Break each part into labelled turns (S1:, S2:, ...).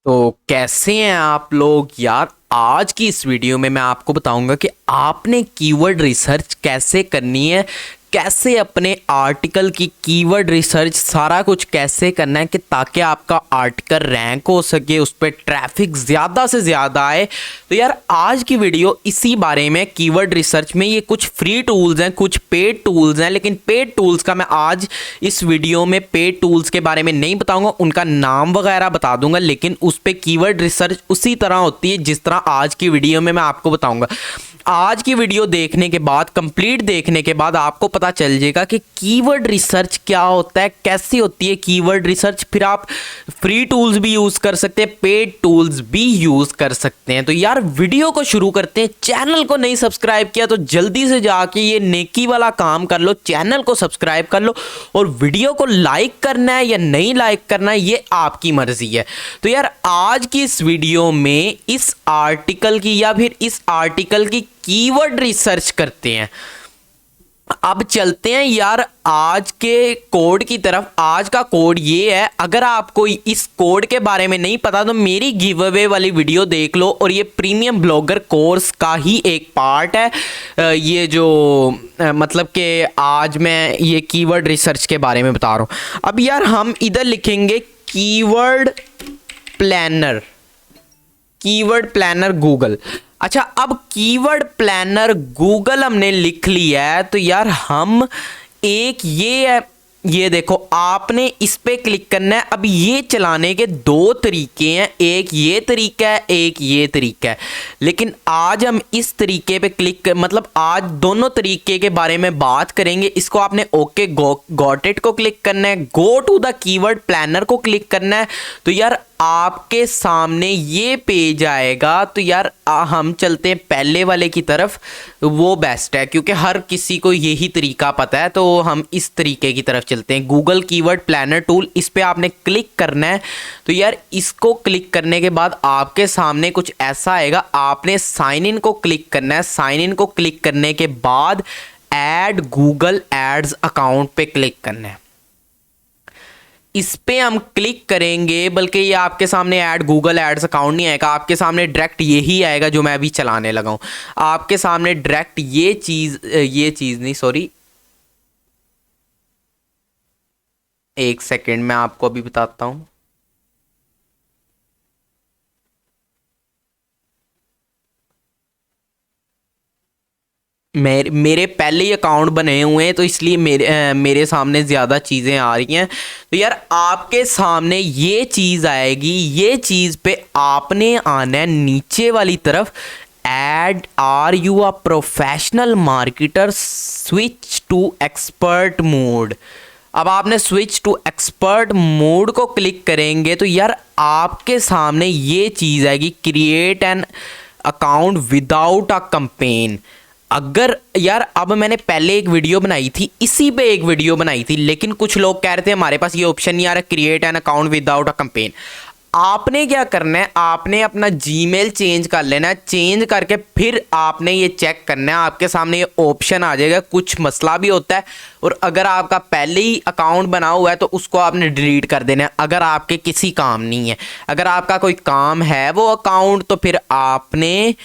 S1: तो कैसे हैं आप लोग यार। आज की इस वीडियो में मैं आपको बताऊंगा कि आपने कीवर्ड रिसर्च कैसे करनी है, कैसे अपने आर्टिकल की कीवर्ड रिसर्च सारा कुछ कैसे करना है कि ताकि आपका आर्टिकल रैंक हो सके, उस पर ट्रैफिक ज़्यादा से ज़्यादा आए। तो यार आज की वीडियो इसी बारे में, कीवर्ड रिसर्च में ये कुछ फ्री टूल्स हैं, कुछ पेड टूल्स हैं, लेकिन पेड टूल्स का मैं आज इस वीडियो में पेड टूल्स के बारे में नहीं बताऊंगा, उनका नाम वगैरह बता दूंगा, लेकिन उस पर कीवर्ड रिसर्च उसी तरह होती है जिस तरह आज की वीडियो में मैं आपको बताऊंगा। आज की वीडियो देखने के बाद, कंप्लीट देखने के बाद आपको पता चल जाएगा कि कीवर्ड रिसर्च क्या होता है, कैसी होती है कीवर्ड रिसर्च। फिर आप फ्री टूल्स भी यूज़ कर सकते हैं, पेड टूल्स भी यूज़ कर सकते हैं। तो यार वीडियो को शुरू करते हैं। चैनल को नहीं सब्सक्राइब किया तो जल्दी से जाके ये नेकी वाला काम कर लो, चैनल को सब्सक्राइब कर लो, और वीडियो को लाइक करना है या नहीं लाइक करना है ये आपकी मर्जी है। तो यार आज की इस वीडियो में इस आर्टिकल की या फिर इस आर्टिकल की कीवर्ड रिसर्च करते हैं। अब चलते हैं यार आज के कोड की तरफ। आज का कोड ये है, अगर आपको इस कोड के बारे में नहीं पता तो मेरी गिव अवे वाली वीडियो देख लो, और ये प्रीमियम ब्लॉगर कोर्स का ही एक पार्ट है। ये जो मतलब कि आज मैं ये कीवर्ड रिसर्च के बारे में बता रहा हूँ। अब यार हम इधर लिखेंगे keyword planner, keyword planner Google. अच्छा, अब कीवर्ड प्लानर गूगल हमने लिख लिया है, तो यार हम एक ये है, ये देखो आपने इस पे क्लिक करना है। अब ये चलाने के दो तरीके हैं, एक ये तरीका है, एक ये तरीका है, लेकिन आज हम इस तरीके पे क्लिक कर, मतलब आज दोनों तरीके के बारे में बात करेंगे। इसको आपने ओके गॉट इट को क्लिक करना है, go to the keyword planner को क्लिक करना है, तो यार आपके सामने ये पेज आएगा। तो यार हम चलते हैं पहले वाले की तरफ, वो बेस्ट है क्योंकि हर किसी को यही तरीका पता है। तो हम इस तरीके की तरफ चलते हैं, गूगल कीवर्ड प्लानर टूल, इस पे आपने क्लिक करना है। तो यार इसको क्लिक करने के बाद आपके सामने कुछ ऐसा आएगा, आपने साइन इन को क्लिक करना है। साइन इन को क्लिक करने के बाद ऐड गूगल एड्स अकाउंट पे क्लिक करना है। इस पे हम क्लिक करेंगे, बल्कि ये आपके सामने ऐड गूगल एड्स अकाउंट नहीं आएगा, आपके सामने डायरेक्ट यही आएगा जो मैं अभी चलाने लगा हूँ। आपके सामने डायरेक्ट ये चीज़ नहीं, सॉरी एक सेकेंड, मैं आपको अभी बताता हूँ। मेरे पहले ही अकाउंट बने हुए हैं, तो इसलिए मेरे सामने ज़्यादा चीज़ें आ रही हैं। तो यार आपके सामने ये चीज़ आएगी, ये चीज़ पे आपने आना है नीचे वाली तरफ, add are you a professional marketer, switch to expert mode. अब आपने स्विच टू एक्सपर्ट मोड को क्लिक करेंगे तो यार आपके सामने ये चीज़ आएगी, create an account without a campaign. अगर यार अब मैंने पहले एक वीडियो बनाई थी, इसी पे एक वीडियो बनाई थी, लेकिन कुछ लोग कह रहे थे हमारे पास ये ऑप्शन नहीं आ रहा, create an account without a campaign. आपने क्या करना है, आपने अपना जीमेल चेंज कर लेना है, चेंज करके फिर आपने ये चेक करना है, आपके सामने ये ऑप्शन आ जाएगा। कुछ मसला भी होता है, और अगर आपका पहले ही अकाउंट बना हुआ है तो उसको आपने डिलीट कर देना है अगर आपके किसी काम नहीं है। अगर आपका कोई काम है वो अकाउंट, तो फिर आपने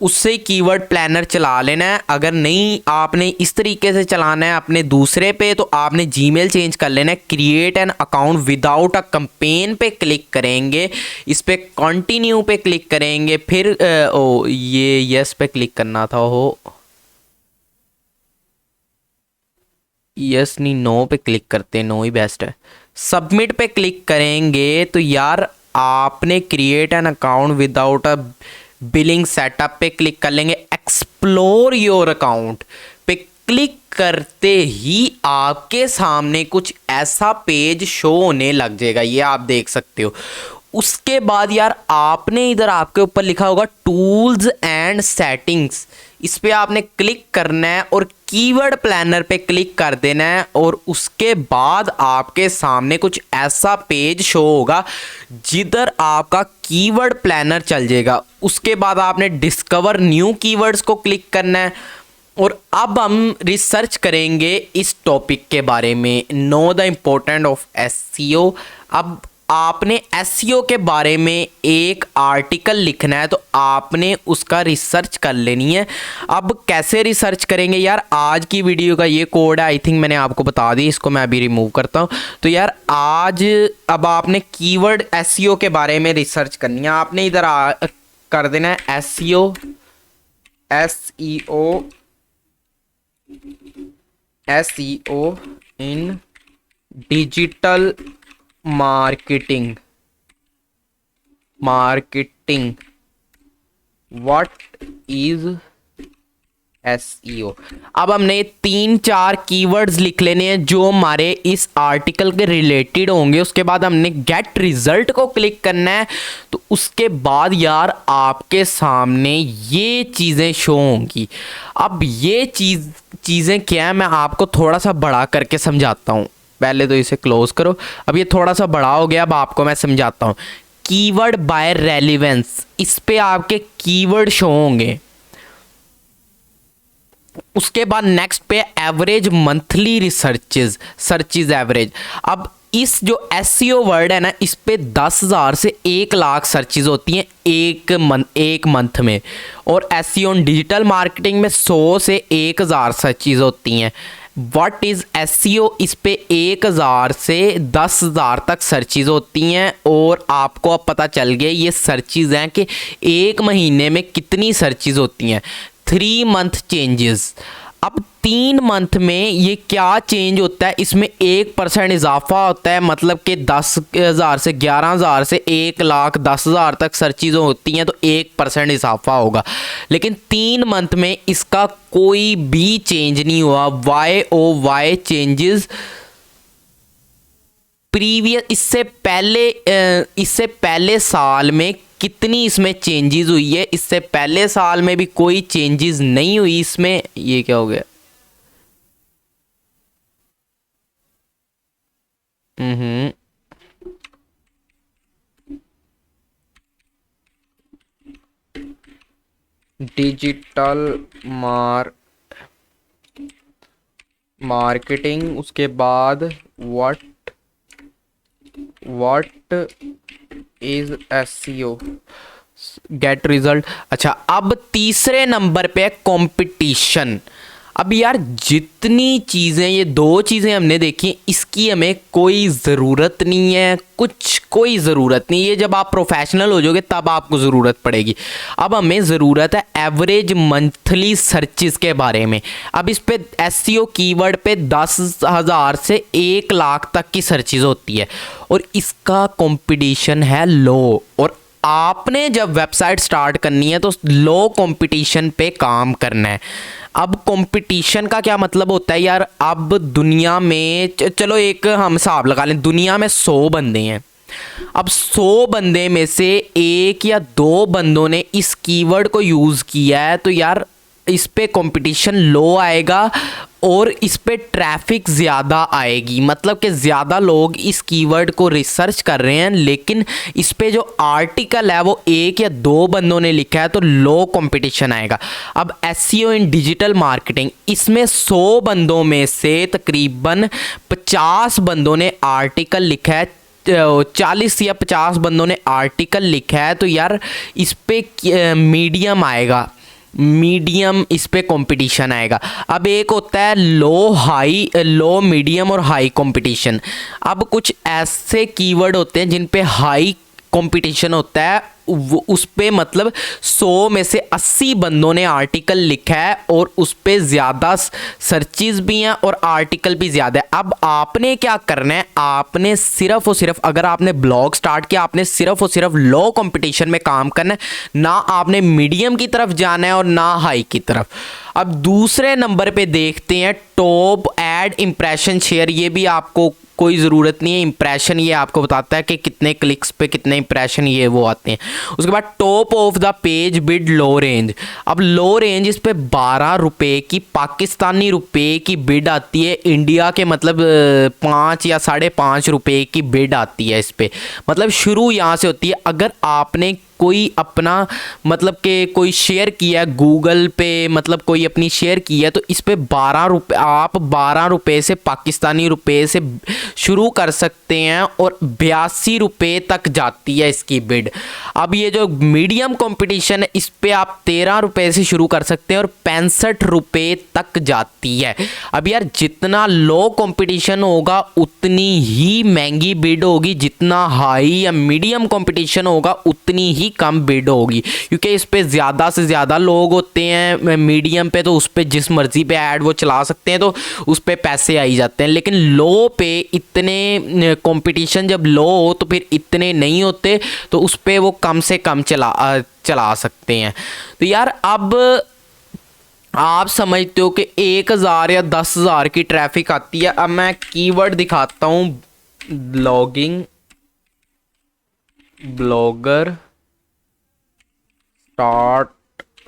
S1: उससे कीवर्ड प्लानर चला लेना है। अगर नहीं, आपने इस तरीके से चलाना है अपने दूसरे पे, तो आपने जीमेल चेंज कर लेना है, create an account without a campaign पे क्लिक करेंगे, इस पे कंटिन्यू पे क्लिक करेंगे, फिर ये यस पे क्लिक करना था, हो यस नहीं, नो पे क्लिक करते, नो ही बेस्ट है। सबमिट पे क्लिक करेंगे तो यार आपने create an account without a billing setup पे क्लिक कर लेंगे। एक्सप्लोर योर अकाउंट पे क्लिक करते ही आपके सामने कुछ ऐसा पेज शो होने लग जाएगा, ये आप देख सकते हो। उसके बाद यार आपने इधर आपके ऊपर लिखा होगा टूल्स एंड सेटिंग्स, इस पे आपने क्लिक करना है और कीवर्ड प्लानर पे क्लिक कर देना है, और उसके बाद आपके सामने कुछ ऐसा पेज शो होगा जिधर आपका कीवर्ड प्लानर चल जाएगा। उसके बाद आपने डिस्कवर न्यू कीवर्ड्स को क्लिक करना है, और अब हम रिसर्च करेंगे इस टॉपिक के बारे में, know the important of SEO. अब आपने एसईओ के बारे में एक आर्टिकल लिखना है तो आपने उसका रिसर्च कर लेनी है। अब कैसे रिसर्च करेंगे यार, आज की वीडियो का ये कोड है, आई थिंक मैंने आपको बता दी, इसको मैं अभी रिमूव करता हूँ। तो यार आज अब आपने कीवर्ड एसईओ के बारे में रिसर्च करनी है। आपने इधर कर देना है SEO in digital marketing what is SEO. अब हमने 3-4 कीवर्ड्स लिख लेने हैं जो हमारे इस आर्टिकल के रिलेटेड होंगे। उसके बाद हमने गेट रिजल्ट को क्लिक करना है। तो उसके बाद यार आपके सामने ये चीज़ें शो होंगी। अब ये चीज़ें क्या है, मैं आपको थोड़ा सा बड़ा करके समझाता हूँ। पहले तो इसे क्लोज करो। अब ये थोड़ा सा बड़ा हो गया, अब आपको मैं समझाता हूँ। कीवर्ड बाय रेलेवेंस, इस पे आपके कीवर्ड शो होंगे। उसके बाद नेक्स्ट पे एवरेज मंथली सर्चेज एवरेज। अब इस जो एसईओ वर्ड है ना, इस पे 10,000 से 1,00,000 सर्चेज होती हैं एक मंथ में। और एसईओ डिजिटल मार्केटिंग में 100 से 1,000 सर्चेज होती हैं। व्हाट इज़ एसईओ, इस पे 1,000 से 10,000 तक सर्चेज होती हैं। और आपको अब पता चल गया ये सर्चेज हैं कि एक महीने में कितनी सर्चेज होती हैं। 3 मंथ चेंजेस। अब 3 मंथ में ये क्या चेंज होता है, इसमें 1% इजाफा होता है। मतलब कि 10,000 से 11,000 से 1,10,000 तक सर्चेज होती हैं तो 1% इजाफा होगा। लेकिन 3 मंथ में इसका कोई भी चेंज नहीं हुआ। YoY चेंजेस प्रीवियस, इससे पहले साल में कितनी इसमें चेंजेस हुई है। इससे पहले साल में भी कोई चेंजेस नहीं हुई इसमें। ये क्या हो गया, डिजिटल मार्केटिंग। उसके बाद what is SEO, get result. अच्छा, अब तीसरे नंबर पे कंपटीशन। अब यार जितनी चीज़ें, ये 2 चीज़ें हमने देखी, इसकी हमें कोई ज़रूरत नहीं है, कोई ज़रूरत नहीं है। जब आप प्रोफेशनल हो जाओगे तब आपको ज़रूरत पड़ेगी। अब हमें ज़रूरत है एवरेज मंथली सर्चेस के बारे में। अब इस पे एसईओ कीवर्ड पे 10,000 से 1,00,000 तक की सर्चेस होती है और इसका कंपटीशन है लो। और आपने जब वेबसाइट स्टार्ट करनी है तो लो कंपटीशन पे काम करना है। अब कंपटीशन का क्या मतलब होता है यार, अब दुनिया में चलो एक हम हिसाब लगा लें, दुनिया में 100 बंदे हैं। अब 100 बंदे में से 1 या 2 बंदों ने इस कीवर्ड को यूज़ किया है तो यार इस पे कंपटीशन लो आएगा और इस पे ट्रैफिक ज़्यादा आएगी। मतलब कि ज़्यादा लोग इस कीवर्ड को रिसर्च कर रहे हैं, लेकिन इस पे जो आर्टिकल है वो 1 या 2 बंदों ने लिखा है तो लो कंपटीशन आएगा। अब एसईओ इन डिजिटल मार्केटिंग, इसमें 100 बंदों में से तकरीबन 50 बंदों ने आर्टिकल लिखा है, 40 या 50 बंदों ने आर्टिकल लिखा है। तो यार इस पे मीडियम आएगा, इस पे कंपटीशन आएगा। अब एक होता है लो मीडियम और हाई कंपटीशन। अब कुछ ऐसे कीवर्ड होते हैं जिन पे हाई कंपटीशन होता है, उस पे मतलब 100 में से 80 बंदों ने आर्टिकल लिखा है और उस पे ज़्यादा सर्चेज भी हैं और आर्टिकल भी ज़्यादा है। अब आपने क्या करना है, आपने सिर्फ और सिर्फ, अगर आपने ब्लॉग स्टार्ट किया, आपने सिर्फ और सिर्फ लो कंपटीशन में काम करना है, ना आपने मीडियम की तरफ जाना है और ना हाई की तरफ। अब दूसरे नंबर पे देखते हैं टॉप एड इम्प्रेशन शेयर। ये भी आपको कोई ज़रूरत नहीं है, इंप्रेशन ये आपको बताता है कि कितने क्लिक्स पे कितने इंप्रेशन ये वो आते हैं। उसके बाद top of the page bid low range. अब लो रेंज, इस पे 12 रुपये की पाकिस्तानी रुपये की बिड आती है। इंडिया के मतलब 5 या 5.5 रुपये की बिड आती है इस पे। मतलब शुरू यहाँ से होती है। अगर आपने कोई अपना मतलब कि कोई शेयर किया है गूगल पे, मतलब कोई अपनी शेयर की है, तो इस पे 12 रुपये, आप 12 रुपये से पाकिस्तानी रुपये से शुरू कर सकते हैं और 82 रुपये तक जाती है इसकी बिड। अब ये जो मीडियम कंपटीशन है इस पे आप 13 रुपये से शुरू कर सकते हैं और 65 रुपये तक जाती है। अब यार जितना लो कंपटीशन होगा उतनी ही महंगी बिड होगी, जितना हाई या मीडियम कंपटीशन होगा उतनी ही कम बिड होगी, क्योंकि इस पे ज़्यादा से ज़्यादा लोग होते हैं। मीडियम पे तो उस पे जिस मर्ज़ी पे ऐड वो चला सकते हैं तो उस पे पैसे आ ही जाते हैं, लेकिन लो पे इतने कंपटीशन जब लो हो तो फिर इतने नहीं होते, तो उस पे वो कम से कम चला सकते हैं। तो यार अब आप समझते हो कि 1000 या 10,000 की ट्रैफिक आती है। अब मैं कीवर्ड दिखाता हूँ, ब्लॉगर स्टार्ट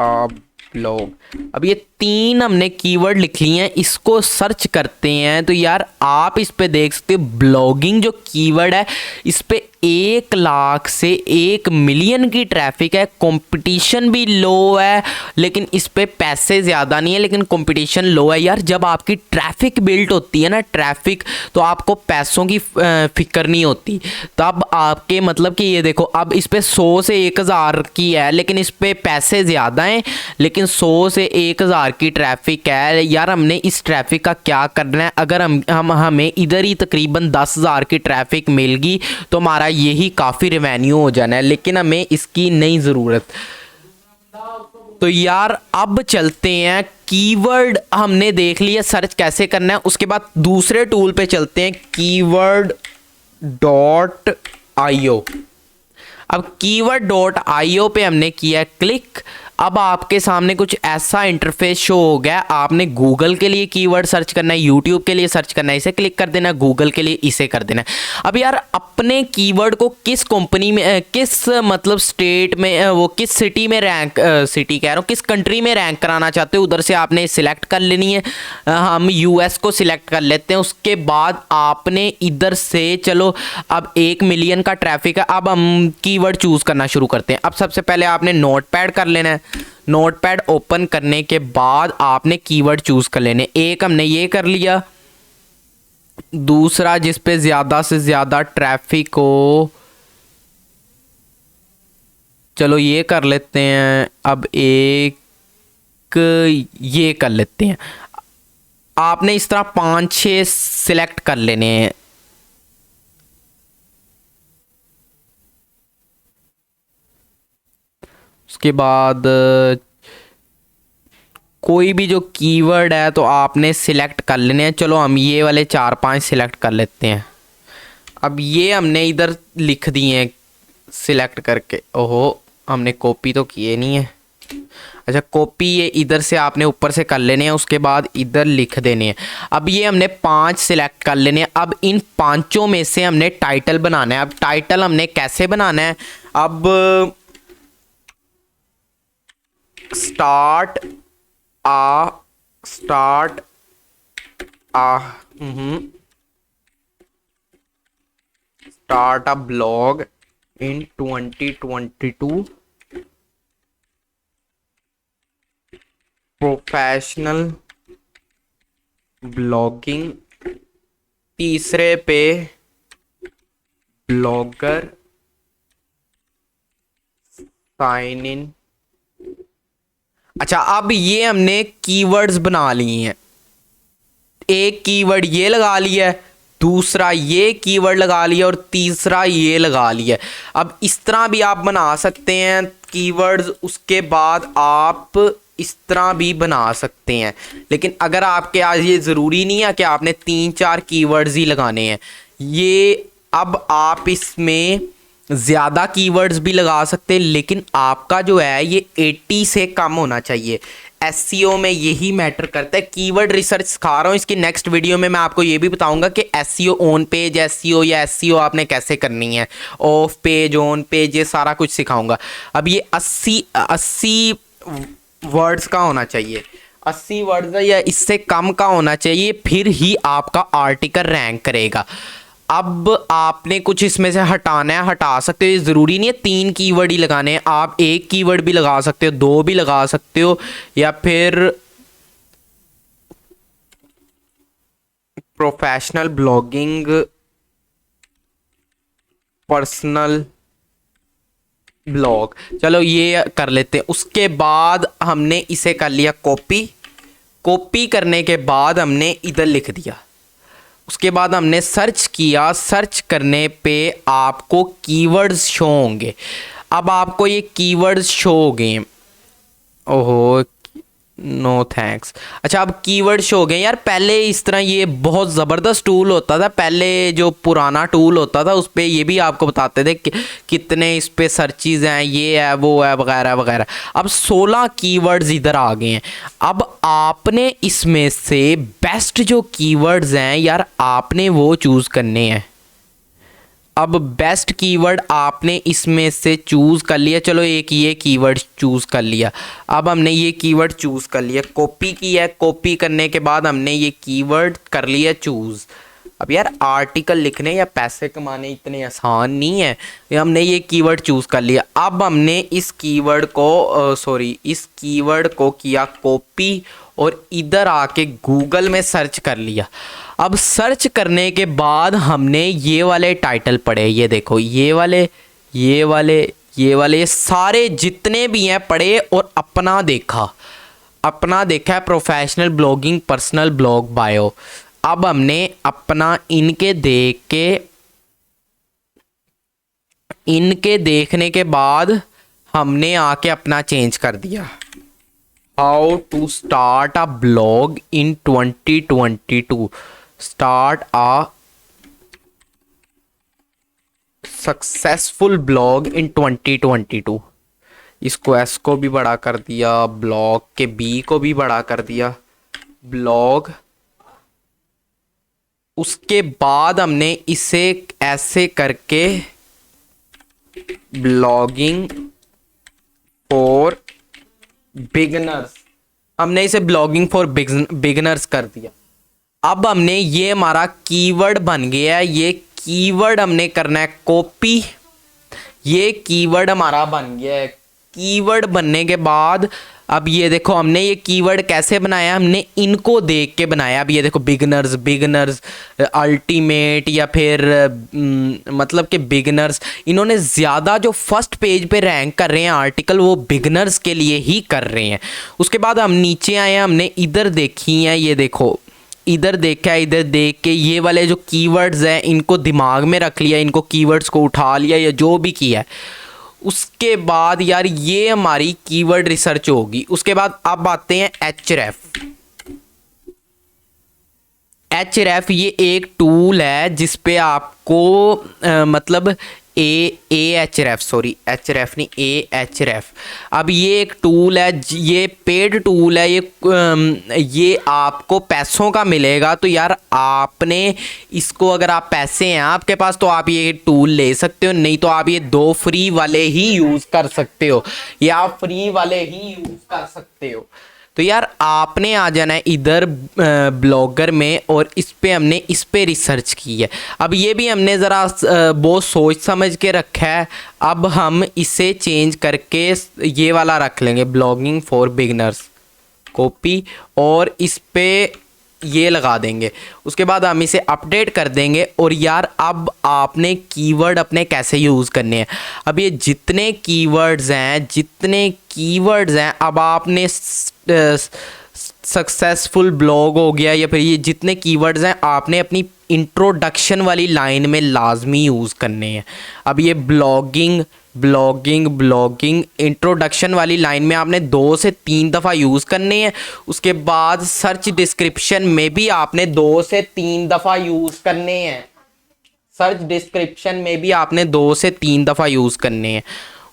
S1: अ ब्लॉग। अब ये 3 हमने कीवर्ड लिख लिए हैं, इसको सर्च करते हैं तो यार आप इस पे देख सकते हो ब्लॉगिंग जो कीवर्ड है इस पे 1 लाख से 1 मिलियन की ट्रैफिक है। कंपटीशन भी लो है लेकिन इस पे पैसे ज़्यादा नहीं है, लेकिन कंपटीशन लो है। यार जब आपकी ट्रैफिक बिल्ड होती है ना, ट्रैफिक, तो आपको पैसों की फिक्र नहीं होती। तब आपके मतलब कि ये देखो अब इस पे 100 से 1000 की है लेकिन इस पे पैसे ज़्यादा हैं, लेकिन 100 से 1000 की ट्रैफिक है। यार हमने इस ट्रैफिक का क्या करना है, अगर हमें इधर ही तकरीबन 10,000 की ट्रैफिक मिल गई तो हमारा यही काफ़ी रेवेन्यू हो जाना है, लेकिन हमें इसकी नहीं ज़रूरत। तो यार अब चलते हैं, कीवर्ड हमने देख लिया सर्च कैसे करना है, उसके बाद दूसरे टूल पे चलते हैं, keyword.io। अब keyword.io पे हमने किया क्लिक। अब आपके सामने कुछ ऐसा इंटरफेस शो हो गया। आपने गूगल के लिए कीवर्ड सर्च करना है, यूट्यूब के लिए सर्च करना है, इसे क्लिक कर देना, गूगल के लिए इसे कर देना। अब यार अपने कीवर्ड को किस कंपनी में, किस मतलब स्टेट में, वो किस सिटी में रैंक, सिटी कह रहा हूँ, किस कंट्री में रैंक कराना चाहते हो उधर से आपने सिलेक्ट कर लेनी है। हम यूएस को सिलेक्ट कर लेते हैं। उसके बाद आपने इधर से चलो अब 1 मिलियन का ट्रैफिक है, अब हम कीवर्ड चूज़ करना शुरू करते हैं। अब सबसे पहले आपने नोटपैड कर लेना है। नोटपैड ओपन करने के बाद आपने कीवर्ड चूज कर लेने। एक हमने ये कर लिया, दूसरा जिस पे ज्यादा से ज्यादा ट्रैफिक हो, चलो ये कर लेते हैं। अब एक ये कर लेते हैं। आपने इस तरह 5-6 सिलेक्ट कर लेने हैं। उसके बाद कोई भी जो कीवर्ड है तो आपने सिलेक्ट कर लेने हैं। चलो हम ये वाले 4-5 सिलेक्ट कर लेते हैं। अब ये हमने इधर लिख दिए हैं सिलेक्ट करके। ओहो हमने कॉपी तो किए नहीं है। अच्छा कॉपी ये इधर से आपने ऊपर से कर लेने हैं, उसके बाद इधर लिख देने हैं। अब ये हमने 5 सिलेक्ट कर लेने हैं। अब इन 5 में से हमने टाइटल बनाना है। अब टाइटल हमने कैसे बनाना है, अब start a blog in 2022, professional blogging. तीसरे पे ब्लॉगर साइन इन। अच्छा अब ये हमने कीवर्ड्स बना लिए हैं। एक कीवर्ड ये लगा लिया है, दूसरा ये कीवर्ड लगा लिया और तीसरा ये लगा लिया। अब इस तरह भी आप बना सकते हैं कीवर्ड्स। उसके बाद आप इस तरह भी बना सकते हैं, लेकिन अगर आपके आज ये ज़रूरी नहीं है कि आपने 3-4 कीवर्ड्स ही लगाने हैं। ये अब आप इसमें ज़्यादा कीवर्ड्स भी लगा सकते हैं, लेकिन आपका जो है ये 80 से कम होना चाहिए। एसईओ में यही मैटर करता है। कीवर्ड रिसर्च सिखा रहा हूँ, इसकी नेक्स्ट वीडियो में मैं आपको ये भी बताऊंगा कि एसईओ ऑन पेज एसईओ या एसईओ आपने कैसे करनी है, ऑफ पेज ऑन पेज, ये सारा कुछ सिखाऊंगा। अब ये 80 वर्ड्स का होना चाहिए, 80 वर्ड्स या इससे कम का होना चाहिए, फिर ही आपका आर्टिकल रैंक करेगा। अब आपने कुछ इसमें से हटाना है, हटा सकते हो, ये ज़रूरी नहीं है 3 कीवर्ड ही लगाने हैं, आप 1 कीवर्ड भी लगा सकते हो, 2 भी लगा सकते हो, या फिर प्रोफेशनल ब्लॉगिंग, पर्सनल ब्लॉग, चलो ये कर लेते हैं। उसके बाद हमने इसे कर लिया कॉपी। कॉपी करने के बाद हमने इधर लिख दिया। उसके बाद हमने सर्च किया। सर्च करने पे आपको कीवर्ड्स शो होंगे। अब आपको ये कीवर्ड्स शो हो गए। ओहो, नो थैंक्स। अच्छा, अब कीवर्ड शो हो गए। यार पहले इस तरह ये बहुत ज़बरदस्त टूल होता था। पहले जो पुराना टूल होता था उस पर ये भी आपको बताते थे कि कितने इस पे सर्चेज हैं, ये है वो है वगैरह वगैरह। अब 16 कीवर्ड्स इधर आ गए हैं। अब आपने इसमें से बेस्ट जो कीवर्ड्स हैं यार आपने वो चूज़ करने हैं। अब बेस्ट कीवर्ड आपने इसमें से चूज़ कर लिया। चलो एक ये कीवर्ड चूज़ कर लिया। अब हमने ये कीवर्ड चूज़ कर लिया, कॉपी किया। कॉपी करने के बाद हमने ये कीवर्ड कर लिया चूज़। अब यार आर्टिकल लिखने या पैसे कमाने इतने आसान नहीं है। हमने ये कीवर्ड चूज़ कर लिया। अब हमने इस कीवर्ड को इस कीवर्ड को किया कॉपी और इधर आके गूगल में सर्च कर लिया। अब सर्च करने के बाद हमने ये वाले टाइटल पढ़े। ये देखो, ये वाले ये सारे जितने भी हैं पढ़े और अपना देखा है professional blogging, personal blog, bio. अब हमने अपना इनके देखने के बाद हमने आके अपना चेंज कर दिया। How to start a blog in 2022, start a successful blog in 2022। इसको एस को भी बड़ा कर दिया, ब्लॉग के बी को भी बड़ा कर दिया, ब्लॉग। उसके बाद हमने इसे ऐसे करके ब्लॉगिंग फॉर बिगनर्स, हमने इसे ब्लॉगिंग फॉर बिगनर्स कर दिया। अब हमने ये हमारा कीवर्ड बन गया है। ये कीवर्ड हमने करना है कॉपी। ये कीवर्ड हमारा बन गया है। कीवर्ड बनने के बाद अब ये देखो हमने ये कीवर्ड कैसे बनाया, हमने इनको देख के बनाया। अब ये देखो बिगनर्स, अल्टीमेट, या फिर मतलब कि बिगनर्स, इन्होंने ज़्यादा जो फर्स्ट पेज पे रैंक कर रहे हैं आर्टिकल वो बिगनर्स के लिए ही कर रहे हैं। उसके बाद हम नीचे आए हैं, हमने इधर देखी हैं, ये देखो इधर देखा है। इधर देख के ये वाले जो कीवर्ड्स हैं इनको दिमाग में रख लिया, इनको कीवर्ड्स को उठा लिया या जो भी किया है। उसके बाद यार ये हमारी कीवर्ड रिसर्च होगी। उसके बाद अब आते हैं एचरेफ। ये एक टूल है जिस पे आपको मतलब एचरेफ नहीं, एचरेफ। अब ये एक टूल है, ये पेड टूल है। ये आपको पैसों का मिलेगा। तो यार आपने इसको, अगर आप पैसे हैं आपके पास तो आप ये टूल ले सकते हो, नहीं तो आप ये 2 फ्री वाले ही यूज़ कर सकते हो, या आप फ्री वाले ही यूज़ कर सकते हो। तो यार आपने आ जाना है इधर ब्लॉगर में, और इस पे रिसर्च की है। अब ये भी हमने ज़रा बहुत सोच समझ के रखा है। अब हम इसे चेंज करके ये वाला रख लेंगे, ब्लॉगिंग फॉर बिगनर्स, कॉपी, और इस पे ये लगा देंगे। उसके बाद हम इसे अपडेट कर देंगे। और यार अब आपने कीवर्ड अपने कैसे यूज़ करने हैं। अब ये जितने कीवर्ड्स हैं अब आपने सक्सेसफुल ब्लॉग हो गया, या फिर ये जितने कीवर्ड्स हैं आपने अपनी इंट्रोडक्शन वाली लाइन में लाजमी यूज़ करने हैं। अब ये ब्लॉगिंग इंट्रोडक्शन वाली लाइन में आपने 2 से 3 दफ़ा यूज़ करने हैं। उसके बाद सर्च डिस्क्रिप्शन में भी आपने 2 से 3 दफ़ा यूज़ करने हैं। यूज़ करने हैं।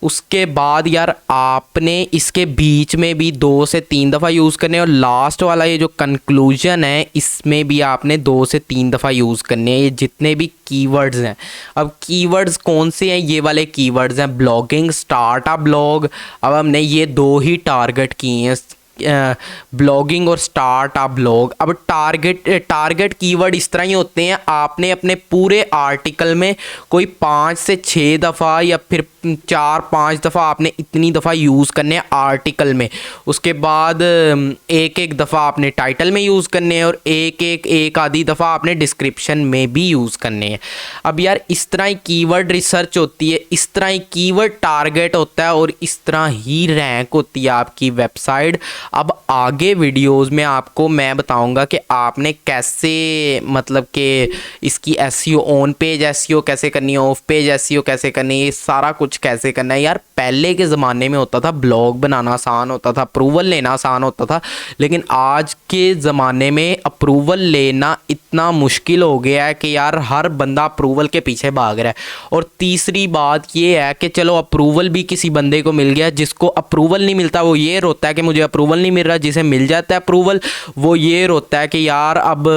S1: उसके बाद यार आपने इसके बीच में भी 2 से 3 दफ़ा यूज़ करने हैं। और लास्ट वाला ये जो कंक्लूजन है इसमें भी आपने 2 से 3 दफ़ा यूज़ करने हैं, ये जितने भी कीवर्ड्स हैं। अब कीवर्ड्स कौन से हैं, ये वाले कीवर्ड्स हैं, ब्लॉगिंग, स्टार्ट अ ब्लॉग। अब हमने ये 2 ही टारगेट किए हैं, ब्लॉगिंग और स्टार्ट अ ब्लॉग। अब टारगेट कीवर्ड इस तरह ही होते हैं, आपने अपने पूरे आर्टिकल में कोई 5 से 6 दफ़ा या फिर 4-5 दफ़ा आपने इतनी दफ़ा यूज़ करने हैं आर्टिकल में। उसके बाद एक एक दफ़ा आपने टाइटल में यूज़ करने हैं और एक आधी दफ़ा आपने डिस्क्रिप्शन में भी यूज़ करने हैं। अब यार इस तरह ही कीवर्ड रिसर्च होती है, इस तरह ही कीवर्ड टारगेट होता है और इस तरह ही रैंक होती है आपकी वेबसाइट। अब आगे वीडियोस में आपको मैं बताऊंगा कि आपने कैसे मतलब कि इसकी एसईओ, ऑन पेज एसईओ कैसे करनी है, ऑफ पेज एसईओ कैसे करनी है, ये सारा कुछ कैसे करना है। यार पहले के ज़माने में होता था ब्लॉग बनाना आसान होता था, अप्रूवल लेना आसान होता था, लेकिन आज के ज़माने में अप्रूवल लेना इतना मुश्किल हो गया है कि यार हर बंदा अप्रूवल के पीछे भाग रहा है। और तीसरी बात ये है कि चलो अप्रूवल भी किसी बंदे को मिल गया, जिसको अप्रूवल नहीं मिलता वो ये रोता है कि मुझे अप्रूवल नहीं मिल रहा, जिसे मिल जाता है अप्रूवल वो ये रोता है कि यार अब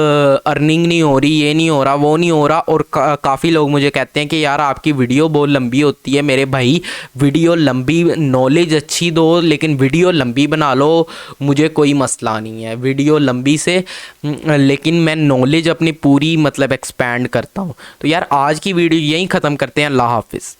S1: अर्निंग नहीं हो रही, ये नहीं हो रहा, वो नहीं हो रहा। और काफ़ी लोग मुझे कहते हैं कि यार आपकी वीडियो बहुत लंबी होती है। मेरे भाई वीडियो लंबी, नॉलेज अच्छी दो लेकिन वीडियो लंबी बना लो, मुझे कोई मसला नहीं है वीडियो लंबी से, लेकिन मैं नॉलेज अपनी पूरी मतलब एक्सपैंड करता हूँ। तो यार आज की वीडियो यहीं ख़त्म करते हैं। अल्लाह हाफिज़।